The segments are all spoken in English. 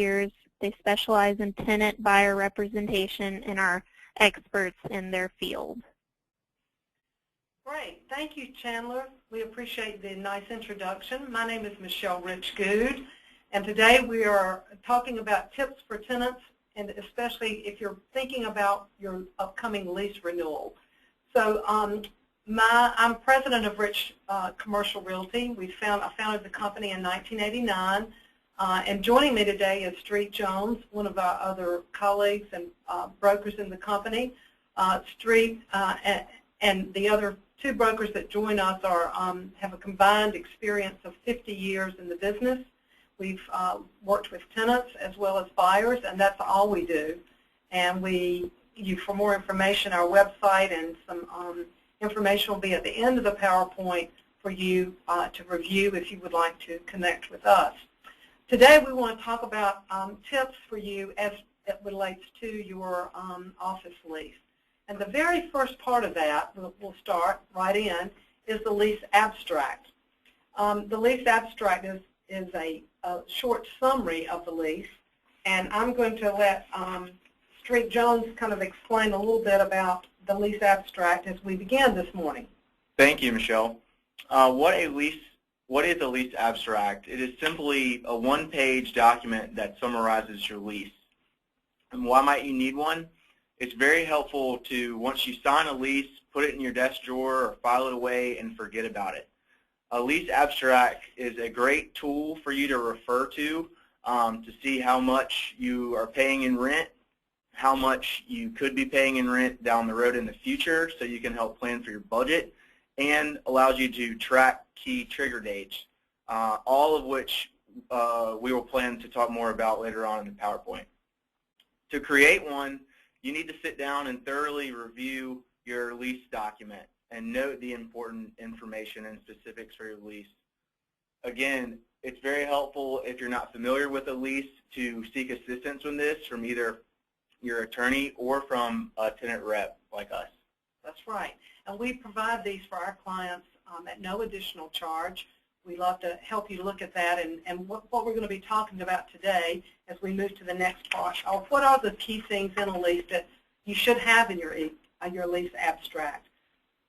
years. They specialize in tenant buyer representation and are experts in their field. Great. Thank you, Chandler. We appreciate the nice introduction. My name is Michelle Goode, and today we are talking about tips for tenants, and especially if you're thinking about your upcoming lease renewal. So I'm president of Rich Commercial Realty. I founded the company in 1989, and joining me today is Street Jones, one of our other colleagues and brokers in the company. Street and the other two brokers that join us have a combined experience of 50 years in the business. We've worked with tenants as well as buyers, and that's all we do. And for more information, our website and some information will be at the end of the PowerPoint for you to review if you would like to connect with us. Today we want to talk about tips for you as it relates to your office lease. And the very first part of that, we'll start right in, is the lease abstract. The lease abstract is a short summary of the lease, and I'm going to let Street Jones kind of explain a little bit about the lease abstract as we begin this morning. Thank you, Michelle. What is a lease abstract? It is simply a one-page document that summarizes your lease. And why might you need one? It's very helpful to, once you sign a lease, put it in your desk drawer or file it away and forget about it. A lease abstract is a great tool for you to refer to see how much you are paying in rent, how much you could be paying in rent down the road in the future, so you can help plan for your budget, and allows you to track key trigger dates, all of which we will plan to talk more about later on in the PowerPoint. To create one, you need to sit down and thoroughly review your lease document and note the important information and specifics for your lease. Again, it's very helpful if you're not familiar with a lease to seek assistance with this from either your attorney or from a tenant rep like us. That's right. And we provide these for our clients at no additional charge. We love to help you look at that, and what we're going to be talking about today as we move to the next part are what are the key things in a lease that you should have in your lease abstract.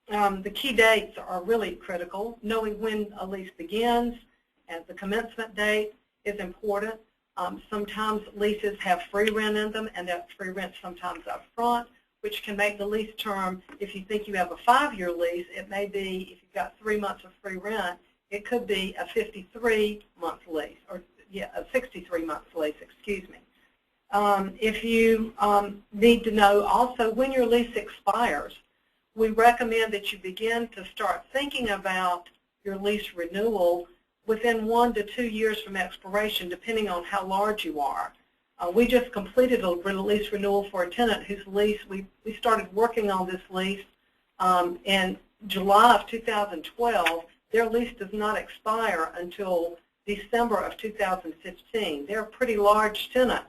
The key dates are really critical. Knowing when a lease begins and the commencement date is important. Sometimes leases have free rent in them, and that free rent sometimes up front, which can make the lease term, if you think you have a 5-year lease, it may be, if you've got 3 months of free rent, it could be a 53-month lease, or yeah, a 63-month lease, excuse me. If you need to know also when your lease expires, we recommend that you begin to start thinking about your lease renewal within 1 to 2 years from expiration, depending on how large you are. We just completed a lease renewal for a tenant whose lease, we started working on this lease in July of 2012. Their lease does not expire until December of 2015. They're a pretty large tenant,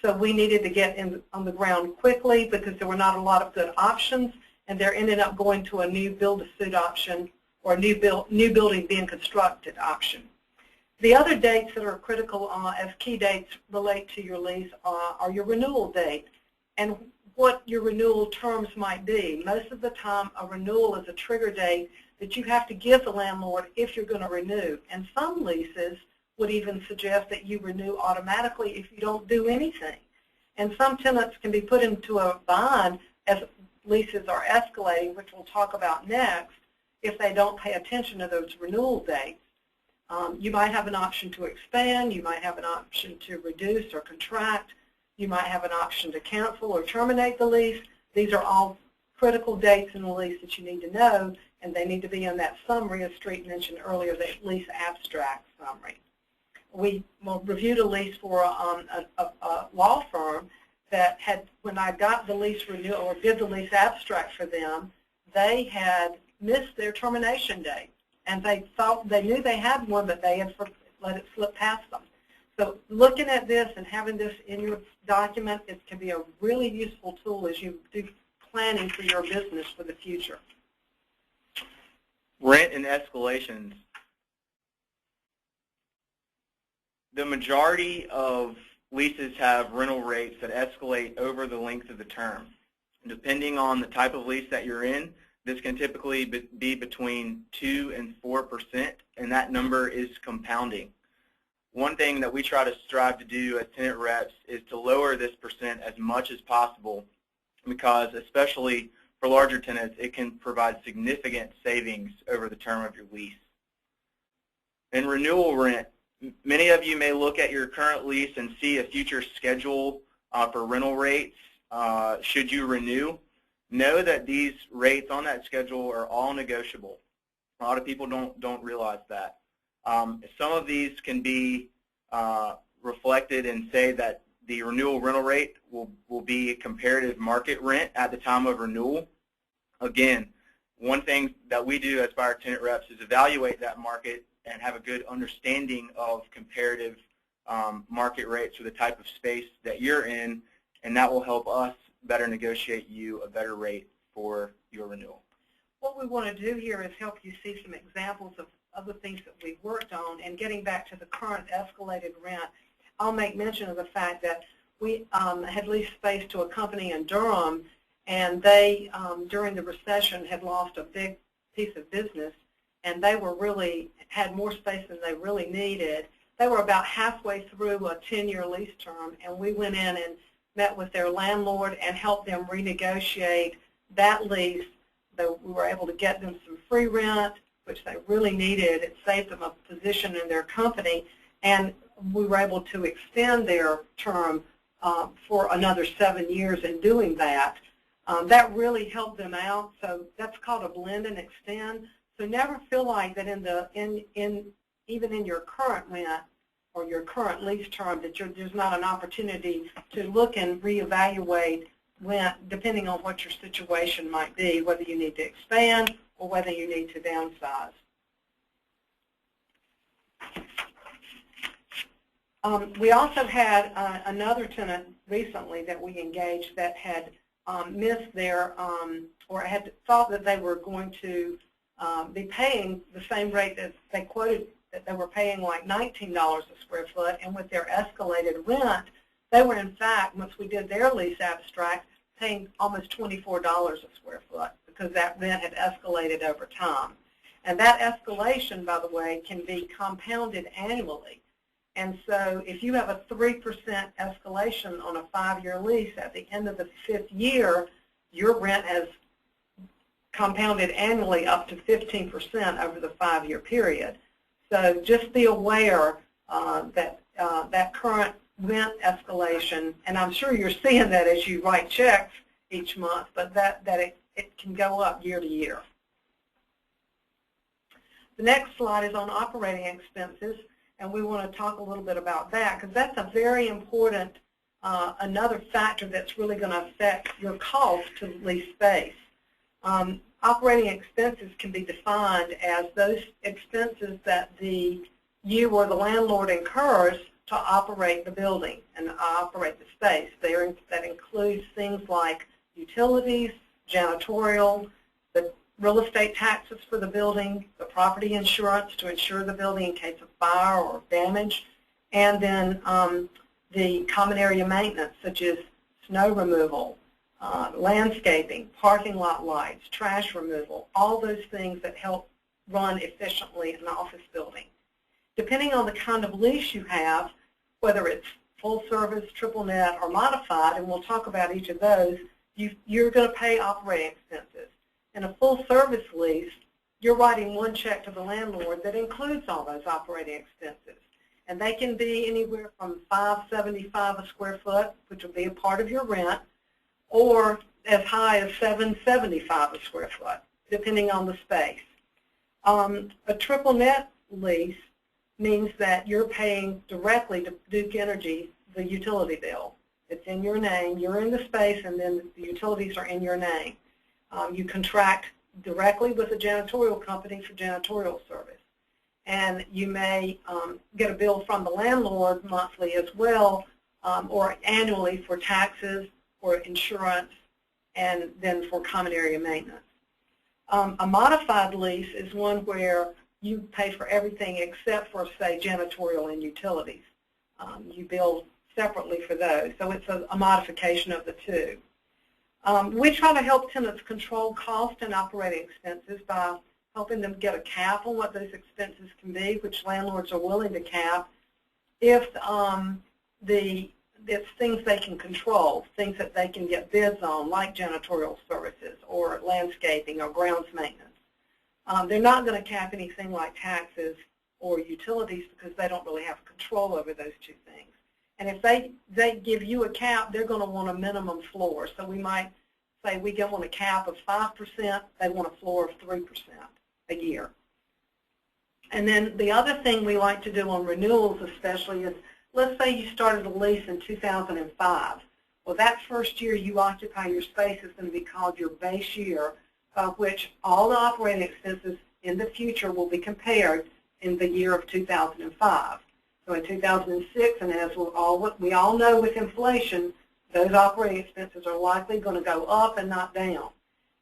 so we needed to get on the ground quickly because there were not a lot of good options, and they're ended up going to a new build-to-suit option or a new building being constructed option. The other dates that are critical as key dates relate to your lease are your renewal date and what your renewal terms might be. Most of the time, a renewal is a trigger date that you have to give the landlord if you're going to renew. And some leases would even suggest that you renew automatically if you don't do anything. And some tenants can be put into a bind as leases are escalating, which we'll talk about next, if they don't pay attention to those renewal dates. You might have an option to expand, you might have an option to reduce or contract, you might have an option to cancel or terminate the lease. These are all critical dates in the lease that you need to know, and they need to be in that summary, as Street mentioned earlier, the lease abstract summary. We reviewed a lease for a law firm that had, when I got the lease renewal or did the lease abstract for them, they had missed their termination date. And they knew they had one, but they had let it slip past them. So looking at this and having this in your document, it can be a really useful tool as you do planning for your business for the future. Rent and escalations. The majority of leases have rental rates that escalate over the length of the term. Depending on the type of lease that you're in, this can typically be between 2 and 4%, and that number is compounding. One thing that we try to strive to do as tenant reps is to lower this percent as much as possible, because especially for larger tenants, it can provide significant savings over the term of your lease. In renewal rent, many of you may look at your current lease and see a future schedule for rental rates should you renew. Know that these rates on that schedule are all negotiable. A lot of people don't realize that. Some of these can be reflected and say that the renewal rental rate will be a comparative market rent at the time of renewal. Again, one thing that we do as buyer tenant reps is evaluate that market and have a good understanding of comparative market rates for the type of space that you're in, and that will help us better negotiate you a better rate for your renewal. What we want to do here is help you see some examples of other things that we've worked on, and getting back to the current escalated rent, I'll make mention of the fact that we had leased space to a company in Durham, and they, during the recession, had lost a big piece of business, and they were really, had more space than they really needed. They were about halfway through a 10-year lease term, and we went in and met with their landlord and helped them renegotiate that lease. We were able to get them some free rent, which they really needed. It saved them a position in their company, and we were able to extend their term for another 7 years in doing that. That really helped them out, so that's called a blend and extend. So never feel like that even in your current rent or your current lease term that there's not an opportunity to look and reevaluate rent depending on what your situation might be, whether you need to expand or whether you need to downsize. We also had another tenant recently that we engaged that had missed their, or had thought that they were going to be paying the same rate that they quoted, that they were paying like $19 a square foot, and with their escalated rent, they were in fact, once we did their lease abstract, paying almost $24 a square foot because that rent had escalated over time. And that escalation, by the way, can be compounded annually. And so if you have a 3% escalation on a 5-year lease, at the end of the 5th year, your rent has compounded annually up to 15% over the 5-year period. So just be aware that that current rent escalation, and I'm sure you're seeing that as you write checks each month, but that it can go up year to year. The next slide is on operating expenses, and we want to talk a little bit about that because that's a very important, another factor that's really going to affect your cost to lease space. Operating expenses can be defined as those expenses that you or the landlord incurs to operate the building and operate the space. That includes things like utilities, janitorial, the real estate taxes for the building, the property insurance to insure the building in case of fire or damage, and then the common area maintenance such as snow removal, landscaping, parking lot lights, trash removal, all those things that help run efficiently an office building. Depending on the kind of lease you have, whether it's full service, triple net, or modified, and we'll talk about each of those, you're going to pay operating expenses. In a full service lease, you're writing one check to the landlord that includes all those operating expenses. And they can be anywhere from $5.75 a square foot, which will be a part of your rent, or as high as $7.75 a square foot, depending on the space. A triple net lease means that you're paying directly to Duke Energy the utility bill. It's in your name, you're in the space, and then the utilities are in your name. You contract directly with a janitorial company for janitorial service. And you may get a bill from the landlord monthly as well, or annually for taxes, for insurance, and then for common area maintenance. A modified lease is one where you pay for everything except for, say, janitorial and utilities. You bill separately for those. So it's a modification of the two. We try to help tenants control cost and operating expenses by helping them get a cap on what those expenses can be, which landlords are willing to cap if it's things they can control, things that they can get bids on, like janitorial services or landscaping or grounds maintenance. They're not going to cap anything like taxes or utilities because they don't really have control over those two things. And if they give you a cap, they're going to want a minimum floor. So we might say we want a cap of 5%, they want a floor of 3% a year. And then the other thing we like to do on renewals especially is, let's say you started a lease in 2005. Well, that first year you occupy your space is going to be called your base year, of which all the operating expenses in the future will be compared in the year of 2005. So in 2006, and as we all know with inflation, those operating expenses are likely going to go up and not down.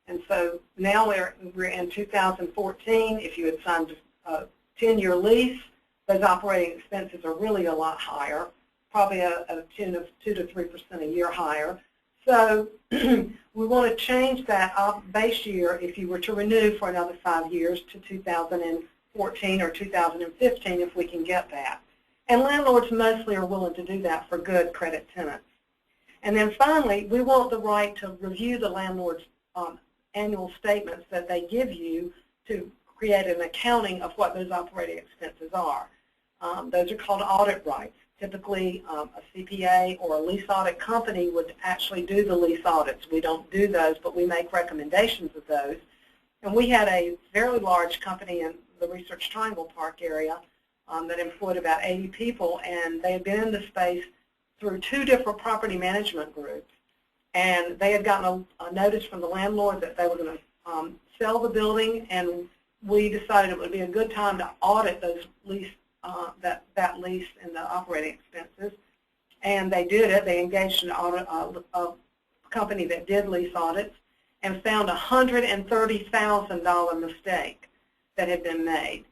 And so now we're in 2014. If you had signed a 10-year lease, those operating expenses are really a lot higher, probably a 2 to 3% a year higher. So we want to change that base year, if you were to renew for another 5 years, to 2014 or 2015 if we can get that. And landlords mostly are willing to do that for good credit tenants. And then finally, we want the right to review the landlord's annual statements that they give you to create an accounting of what those operating expenses are. Those are called audit rights. Typically, a CPA or a lease audit company would actually do the lease audits. We don't do those, but we make recommendations of those. And we had a very large company in the Research Triangle Park area that employed about 80 people, and they had been in the space through 2 different property management groups. And they had gotten a notice from the landlord that they were going to sell the building, and we decided it would be a good time to audit those lease, that lease and the operating expenses. And they did it. They engaged an audit, a company that did lease audits and found a $130,000 mistake that had been made.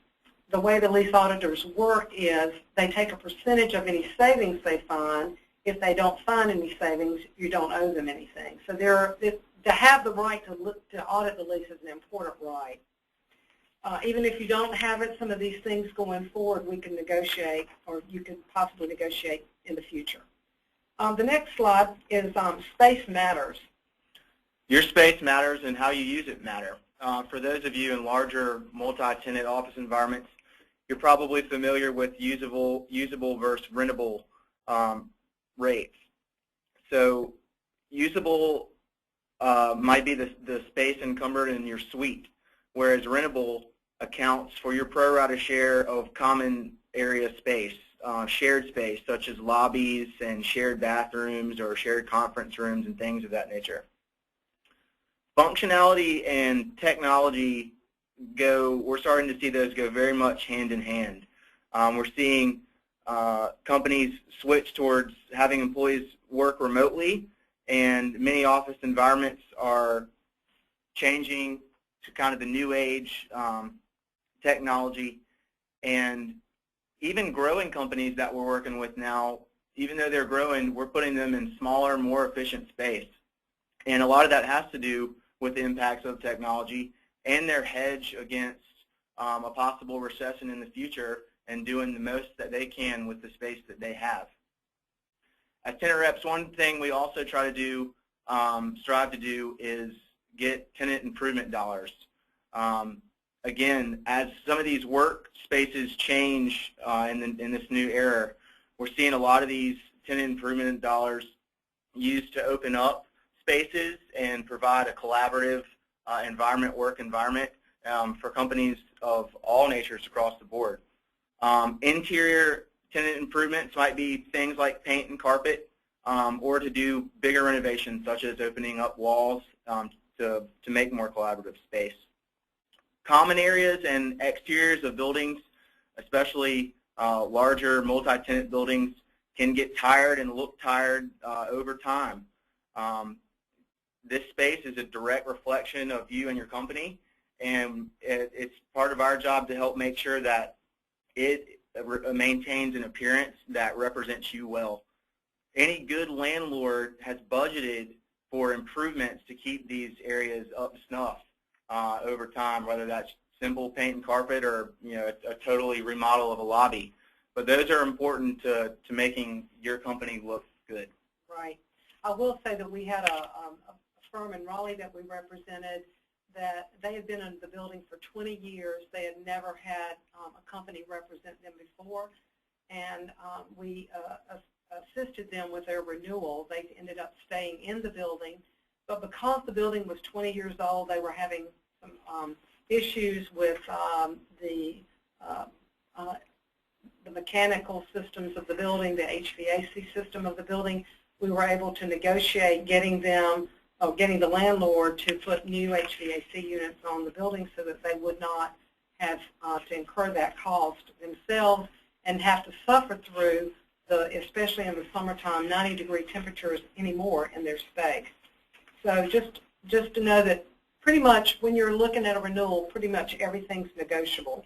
The way the lease auditors work is they take a percentage of any savings they find. If they don't find any savings, you don't owe them anything. So to have the right to audit the lease is an important right. Even if you don't have it, some of these things going forward we can negotiate, or you could possibly negotiate in the future. The next slide is space matters. Your space matters and how you use it matter. For those of you in larger multi-tenant office environments, you're probably familiar with usable versus rentable rates. So usable might be the space encumbered in your suite, whereas rentable accounts for your pro rata share of common area space, shared space, such as lobbies and shared bathrooms or shared conference rooms and things of that nature. Functionality and technology we're starting to see those go very much hand in hand. We're seeing companies switch towards having employees work remotely, and many office environments are changing to kind of the new age technology. And even growing companies that we're working with now, even though they're growing, we're putting them in smaller, more efficient space. And a lot of that has to do with the impacts of technology and their hedge against a possible recession in the future, and doing the most that they can with the space that they have. As tenant reps, one thing we also try to do, strive to do, is get tenant improvement dollars. Again, as some of these work spaces change in this new era, we're seeing a lot of these tenant improvement dollars used to open up spaces and provide a collaborative work environment for companies of all natures across the board. Interior tenant improvements might be things like paint and carpet, or to do bigger renovations such as opening up walls to make more collaborative space. Common areas and exteriors of buildings, especially larger multi-tenant buildings, can get tired and look tired over time. This space is a direct reflection of you and your company, and it's part of our job to help make sure that it maintains an appearance that represents you well. Any good landlord has budgeted for improvements to keep these areas up to snuff over time, whether that's simple paint and carpet or a totally remodel of a lobby. But those are important to making your company look good. Right. I will say that we had a firm in Raleigh that we represented that they had been in the building for 20 years. They had never had a company represent them before, and we assisted them with their renewal. They ended up staying in the building, but because the building was 20 years old, they were having some issues with the mechanical systems of the building, the HVAC system of the building. We were able to negotiate getting the landlord to put new HVAC units on the building so that they would not have to incur that cost themselves and have to suffer through especially in the summertime, 90-degree temperatures anymore in their space. So just to know that pretty much when you're looking at a renewal, pretty much everything's negotiable.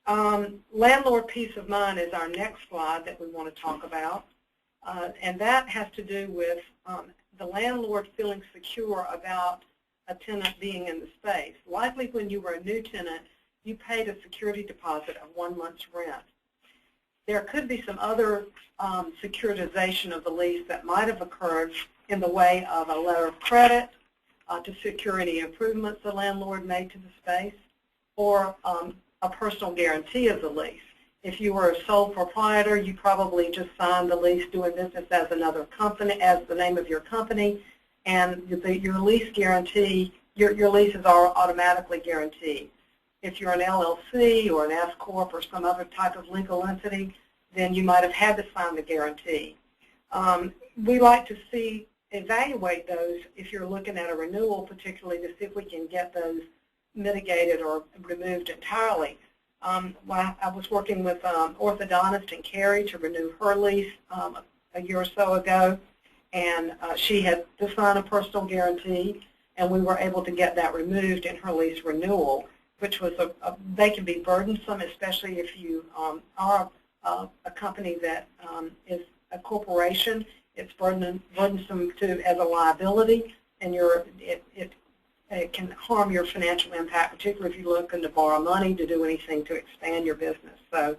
Landlord peace of mind is our next slide that we want to talk about, and that has to do with the landlord feeling secure about a tenant being in the space. Likely when you were a new tenant, you paid a security deposit of 1 month's rent. There could be some other securitization of the lease that might have occurred in the way of a letter of credit to secure any improvements the landlord made to the space, or a personal guarantee of the lease. If you were a sole proprietor, you probably just signed the lease doing business as another company, as the name of your company, and your lease guarantee, your leases are automatically guaranteed. If you're an LLC or an S Corp or some other type of legal entity, then you might have had to sign the guarantee. We like to evaluate those if you're looking at a renewal, particularly to see if we can get those mitigated or removed entirely. I was working with an orthodontist in Cary to renew her lease a year or so ago, and she had to sign a personal guarantee, and we were able to get that removed in her lease renewal, which was they can be burdensome, especially if you are a company that is a corporation. It's burdensome as a liability, and it can harm your financial impact, particularly if you're looking to borrow money to do anything to expand your business. So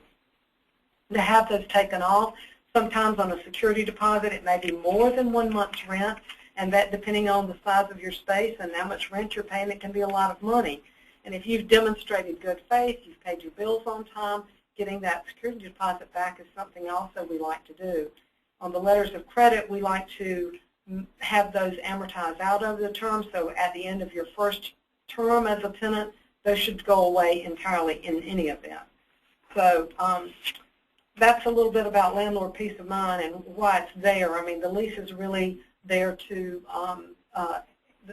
to have those taken off, sometimes on a security deposit, it may be more than 1 month's rent, and that depending on the size of your space and how much rent you're paying, it can be a lot of money. And if you've demonstrated good faith, you've paid your bills on time, getting that security deposit back is something also we like to do. On the letters of credit, we like to have those amortized out over the term, so at the end of your first term as a tenant, those should go away entirely in any event. So that's a little bit about landlord peace of mind and why it's there. I mean, the lease is really there to,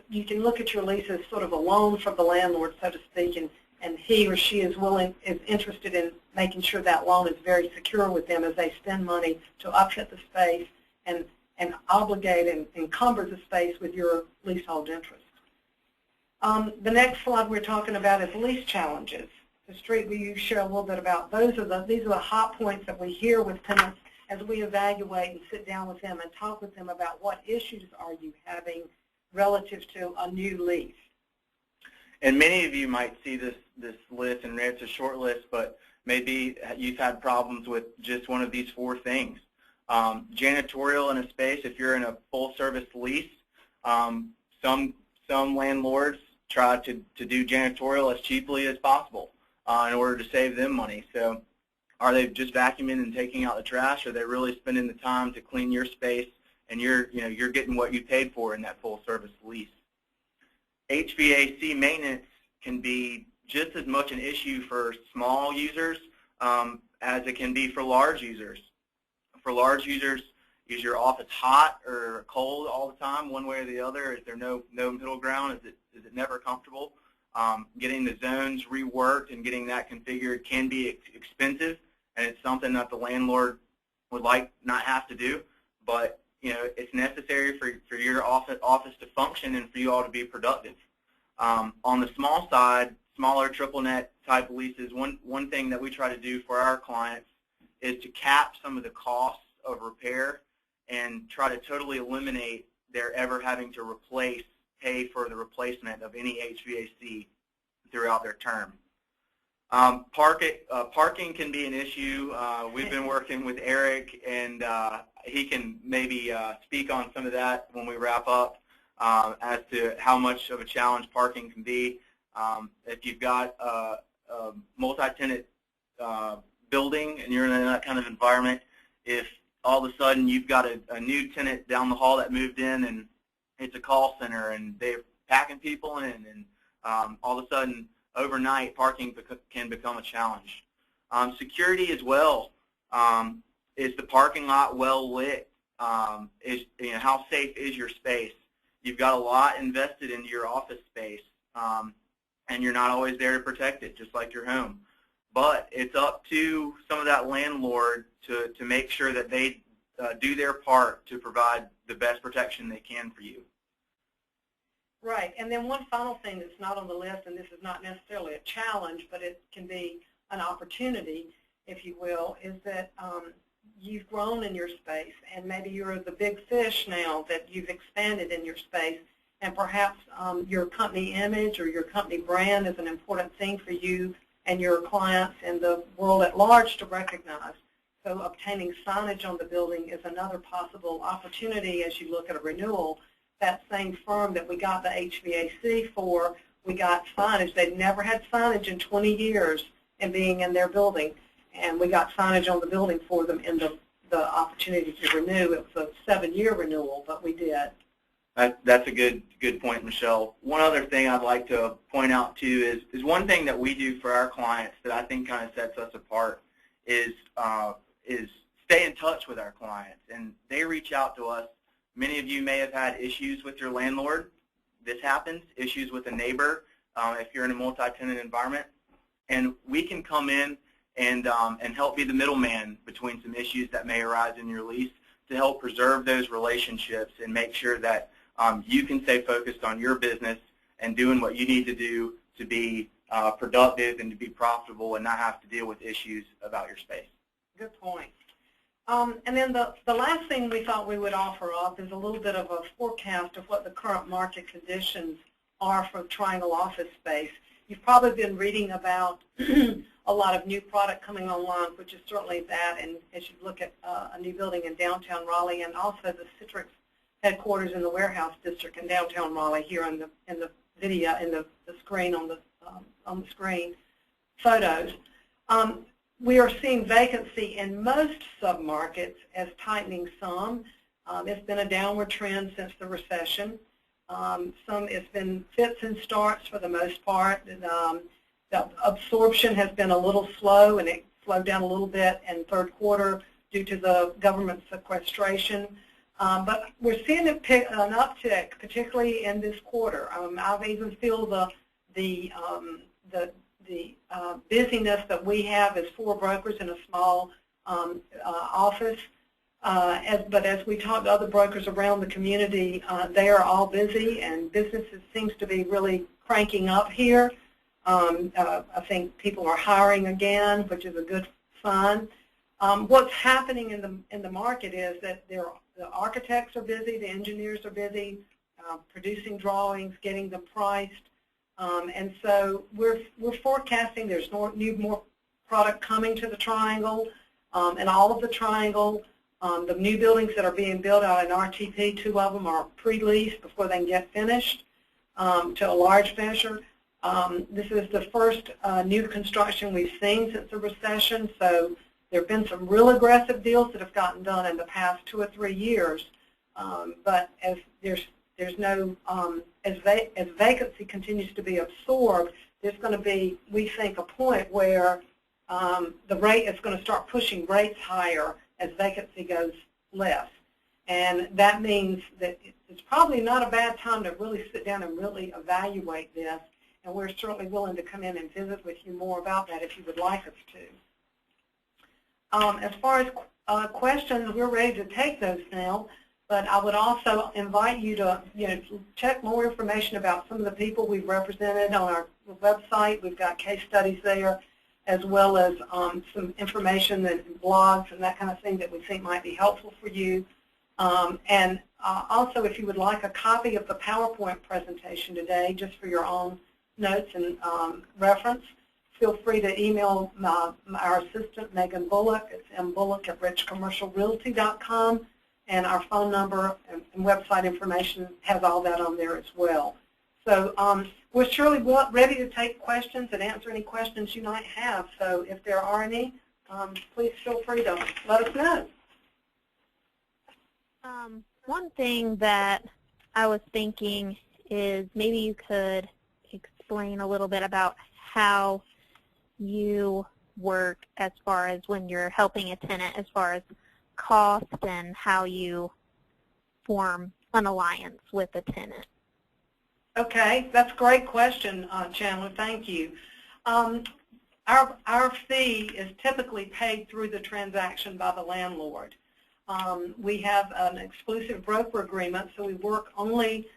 you can look at your lease as sort of a loan from the landlord, so to speak, and he or she is interested in making sure that loan is very secure with them as they spend money to upfit the space and obligate and encumber the space with your leasehold interest. The next slide we're talking about is lease challenges. The street, will you share a little bit about these are the hot points that we hear with tenants as we evaluate and sit down with them and talk with them about what issues are you having relative to a new lease. And many of you might see this list, and it's a short list, but maybe you've had problems with just one of these 4 things. Janitorial in a space, if you're in a full-service lease, some landlords try to do janitorial as cheaply as possible in order to save them money. So are they just vacuuming and taking out the trash, or are they really spending the time to clean your space, and you're getting what you paid for in that full-service lease? HVAC maintenance can be just as much an issue for small users as it can be for large users. For large users, is your office hot or cold all the time, one way or the other? Is there no middle ground? Is it never comfortable? Getting the zones reworked and getting that configured can be expensive, and it's something that the landlord would like not have to do, but it's necessary for your office to function and for you all to be productive. On the small side, smaller triple net type leases, one thing that we try to do for our clients is to cap some of the costs of repair and try to totally eliminate their ever having to pay for the replacement of any HVAC throughout their term. Parking can be an issue. We've been working with Eric, and he can maybe speak on some of that when we wrap up as to how much of a challenge parking can be. If you've got a multi-tenant building and you're in that kind of environment, if all of a sudden you've got a new tenant down the hall that moved in and it's a call center and they're packing people in, and all of a sudden overnight parking can become a challenge. Security as well. Is the parking lot well lit? How safe is your space? You've got a lot invested into your office space, and you're not always there to protect it, just like your home. But it's up to some of that landlord to make sure that they do their part to provide the best protection they can for you. Right, and then one final thing that's not on the list, and this is not necessarily a challenge, but it can be an opportunity, if you will, is that you've grown in your space, and maybe you're the big fish now that you've expanded in your space, and perhaps your company image or your company brand is an important thing for you and your clients and the world at large to recognize. So obtaining signage on the building is another possible opportunity as you look at a renewal. That same firm that we got the HVAC for, we got signage. They'd never had signage in 20 years in being in their building, and we got signage on the building for them in the opportunity to renew. It was a 7-year renewal, but we did. That's a good point, Michelle. One other thing I'd like to point out too is one thing that we do for our clients that I think kind of sets us apart is stay in touch with our clients, and they reach out to us. Many of you may have had issues with your landlord. This happens, issues with a neighbor if you're in a multi-tenant environment. And we can come in and help be the middleman between some issues that may arise in your lease to help preserve those relationships and make sure that you can stay focused on your business and doing what you need to do to be productive and to be profitable and not have to deal with issues about your space. Good point. And then the last thing we thought we would offer up is a little bit of a forecast of what the current market conditions are for triangle office space. You've probably been reading about a lot of new product coming online, which is certainly that, and as you look at a new building in downtown Raleigh, and also the Citrix headquarters in the warehouse district in downtown Raleigh here in the video, in the screen on the screen photos. We are seeing vacancy in most submarkets as tightening some. It's been a downward trend since the recession. It's been fits and starts for the most part. The absorption has been a little slow, and it slowed down a little bit in third quarter due to the government sequestration. But we're seeing an uptick, particularly in this quarter. I've even feel the busyness that we have as 4 brokers in a small office. But as we talk to other brokers around the community, they are all busy, and businesses seems to be really cranking up here. I think people are hiring again, which is a good sign. What's happening in the market is that the architects are busy, the engineers are busy, producing drawings, getting them priced. And so we're forecasting there's more product coming to the Triangle, and all of the Triangle. The new buildings that are being built out in RTP, 2 of them are pre-leased before they can get finished to a large finisher. This is the first new construction we've seen since the recession, so there have been some real aggressive deals that have gotten done in the past 2 or 3 years. But as there's no as vacancy continues to be absorbed, there's going to be, we think, a point where the rate is going to start pushing rates higher as vacancy goes less. And that means that it's probably not a bad time to really sit down and really evaluate this, and we're certainly willing to come in and visit with you more about that if you would like us to. As far as questions, we're ready to take those now. But I would also invite you to, check more information about some of the people we've represented on our website. We've got case studies there, as well as some information and blogs and that kind of thing that we think might be helpful for you. And also, if you would like a copy of the PowerPoint presentation today, just for your own notes and reference, feel free to email our assistant, Megan Bullock. It's mbullock@richcommercialrealty.com, and our phone number and website information has all that on there as well. So we're surely ready to take questions and answer any questions you might have. So if there are any, please feel free to let us know. One thing that I was thinking is maybe you could explain a little bit about how you work as far as when you're helping a tenant as far as cost and how you form an alliance with a tenant. Okay, that's a great question, Chandler. Thank you. Our fee is typically paid through the transaction by the landlord. We have an exclusive broker agreement, so we work only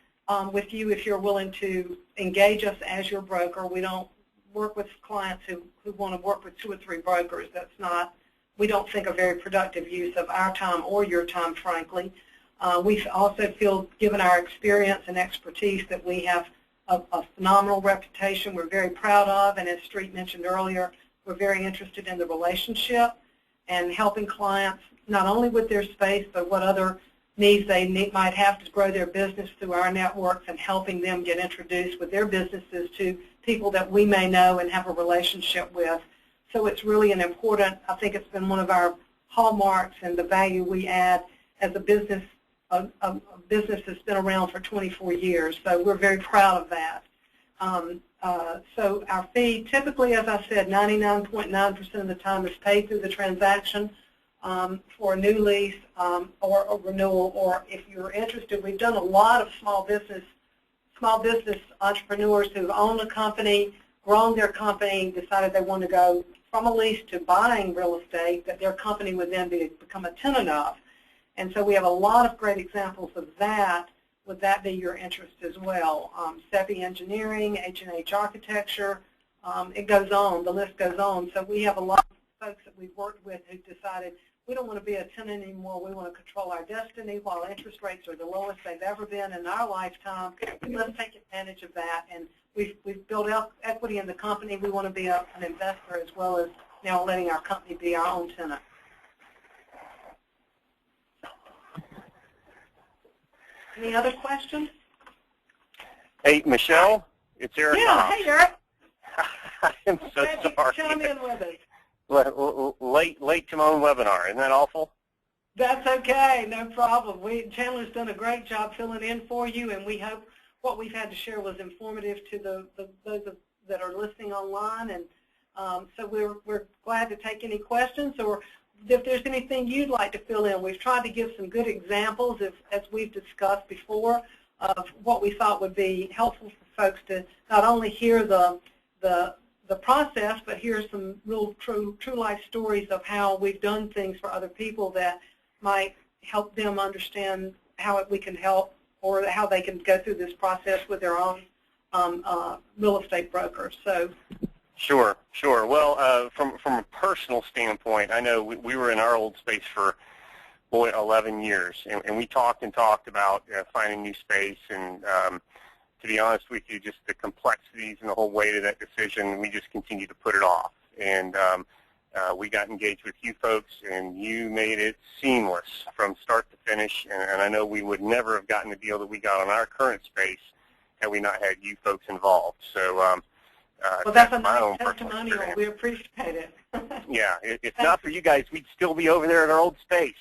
with you if you're willing to engage us as your broker. We don't work with clients who want to work with 2 or 3 brokers. That's not, we don't think, a very productive use of our time or your time, frankly. We also feel, given our experience and expertise, that we have a phenomenal reputation we're very proud of, and as Street mentioned earlier, we're very interested in the relationship and helping clients not only with their space, but what other needs they might have to grow their business through our networks, and helping them get introduced with their businesses to people that we may know and have a relationship with. So it's really an important, I think it's been one of our hallmarks and the value we add as a business that's been around for 24 years. So we're very proud of that. So our fee, typically, as I said, 99.9% of the time is paid through the transaction for a new lease or a renewal. Or if you're interested, we've done a lot of small business entrepreneurs who've owned a company, grown their company, decided they want to go from a lease to buying real estate that their company would then become a tenant of. And so we have a lot of great examples of that. Would that be your interest as well? SEPI engineering, H&H architecture, it goes on, the list goes on. So we have a lot of folks that we've worked with who decided we don't want to be a tenant anymore. We want to control our destiny while interest rates are the lowest they've ever been in our lifetime. Let's take advantage of that. And we've built up equity in the company. We want to be an investor as well as now letting our company be our own tenant. Any other questions? Hey, Michelle, it's Eric. Yeah, hey, Eric. I'm so sorry. Chime in with us. Late to my own webinar. Isn't that awful? That's okay. No problem. Chandler's done a great job filling in for you, and we hope what we've had to share was informative to those that are listening online. And so we're glad to take any questions, or if there's anything you'd like to fill in. We've tried to give some good examples, as we've discussed before, of what we thought would be helpful for folks to not only hear the process, but hear some real true life stories of how we've done things for other people that might help them understand how we can help, or how they can go through this process with their own real estate broker. So. Sure. Well, from a personal standpoint, I know we were in our old space for, 11 years, and we talked about finding new space, and to be honest with you, just the complexities and the whole weight of that decision, we just continued to put it off. And we got engaged with you folks, and you made it seamless from start to finish, and I know we would never have gotten the deal that we got on our current space had we not had you folks involved. So. Well, that's a nice testimonial. We appreciate it. Yeah, if not for you guys, we'd still be over there at our old space.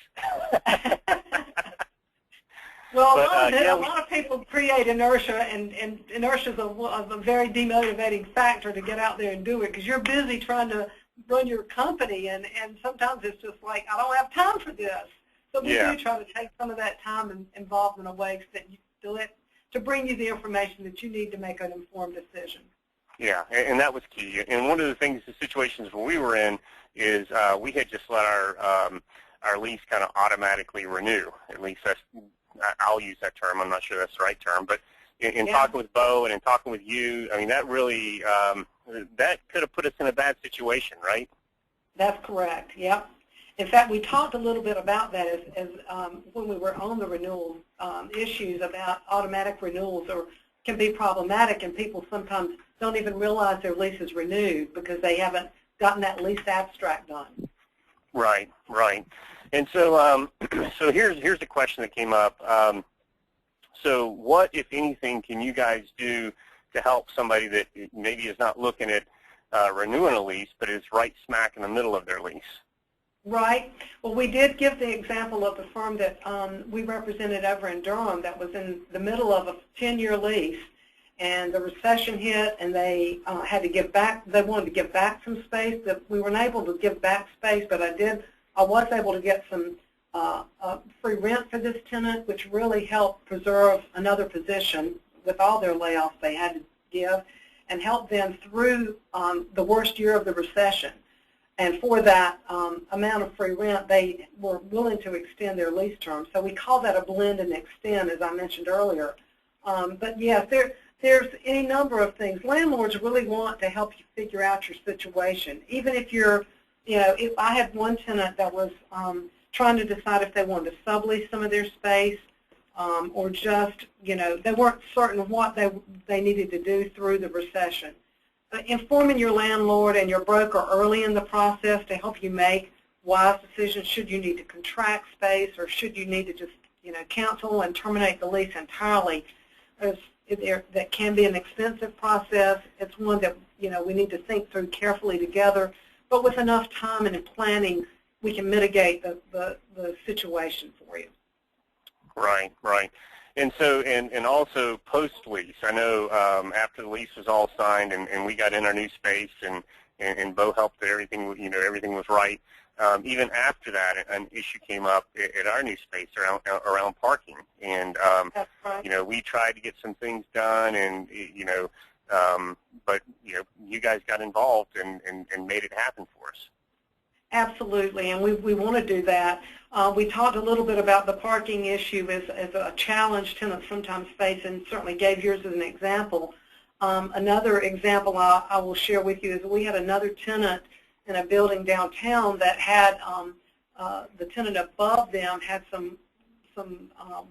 Well, a lot of people create inertia, and inertia is a very demotivating factor to get out there and do it, because you're busy trying to run your company, and sometimes it's just like, I don't have time for this. So we do try to take some of that time and involved in a way that you do it to bring you the information that you need to make an informed decision. Yeah, and that was key. And one of the things, the situations where we were in, is we had just let our lease kind of automatically renew. At least I'll use that term. I'm not sure that's the right term. But in talking with Bo and in talking with you, I mean, that really, that could have put us in a bad situation, right? That's correct, yep. In fact, we talked a little bit about that as when we were on the renewal issues about automatic renewals can be problematic, and people sometimes don't even realize their lease is renewed because they haven't gotten that lease abstract done. Right, right. And so, so here's the question that came up. So what, if anything, can you guys do to help somebody that maybe is not looking at renewing a lease, but is right smack in the middle of their lease? Right. Well, we did give the example of the firm that we represented over in Durham that was in the middle of a 10-year lease, and the recession hit, and they had to give back. They wanted to give back some space. That we weren't able to give back space, but I was able to get some free rent for this tenant, which really helped preserve another position with all their layoffs they had to give, and help them through the worst year of the recession. And for that amount of free rent, they were willing to extend their lease term. So we call that a blend and extend, as I mentioned earlier. But yes, there's any number of things. Landlords really want to help you figure out your situation. Even if you're, if I had one tenant that was trying to decide if they wanted to sublease some of their space, or just, they weren't certain what they needed to do through the recession. Informing your landlord and your broker early in the process to help you make wise decisions. Should you need to contract space, or should you need to just, cancel and terminate the lease entirely? That can be an expensive process. It's one that, we need to think through carefully together. But with enough time and planning, we can mitigate the situation for you. Right, right. And so, and also post-lease, I know after the lease was all signed and we got in our new space and Bo helped that everything, everything was right. Even after that, an issue came up at our new space around parking. And, That's right. We tried to get some things done and, but, you guys got involved and made it happen for us. Absolutely, and we want to do that. We talked a little bit about the parking issue as a challenge tenants sometimes face, and certainly gave yours as an example. Another example I will share with you is we had another tenant in a building downtown that had the tenant above them had some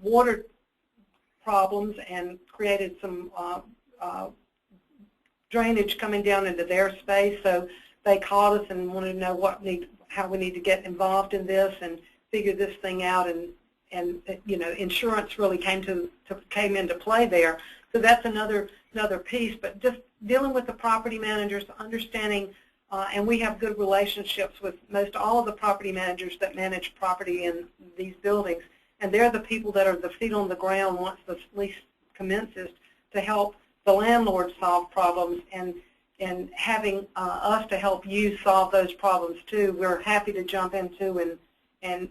water problems and created some drainage coming down into their space. So they called us and wanted to know how we need to get involved in this and figure this thing out, and insurance really came into play there. So that's another piece. But just dealing with the property managers, understanding, and we have good relationships with most all of the property managers that manage property in these buildings, and they're the people that are the feet on the ground once the lease commences to help the landlord solve problems, and having us to help you solve those problems too. We're happy to jump into and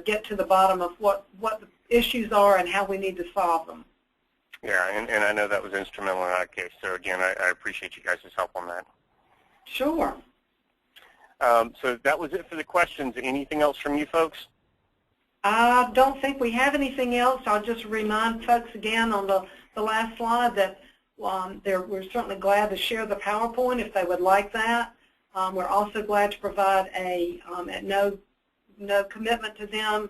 get to the bottom of what the issues are and how we need to solve them. Yeah, and I know that was instrumental in our case. So again, I appreciate you guys' help on that. Sure. So that was it for the questions. Anything else from you folks? I don't think we have anything else. I'll just remind folks again on the last slide that we're certainly glad to share the PowerPoint if they would like that. We're also glad to provide at no commitment to them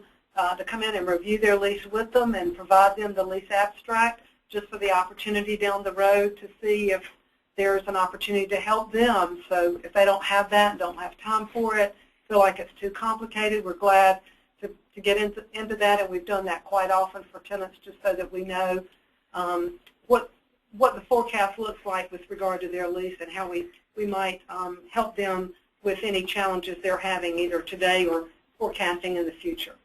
to come in and review their lease with them and provide them the lease abstract, just for the opportunity down the road to see if there's an opportunity to help them. So if they don't have that and don't have time for it, feel like it's too complicated, we're glad to get into that, and we've done that quite often for tenants just so that we know what the forecast looks like with regard to their lease and how we might help them with any challenges they're having either today or forecasting in the future.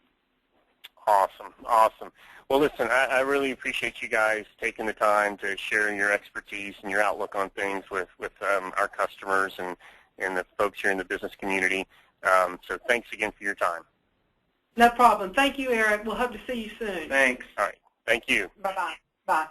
Awesome, awesome. Well, listen, I really appreciate you guys taking the time to share your expertise and your outlook on things with our customers and the folks here in the business community. So thanks again for your time. No problem. Thank you, Eric. We'll hope to see you soon. Thanks. All right. Thank you. Bye-bye. Bye.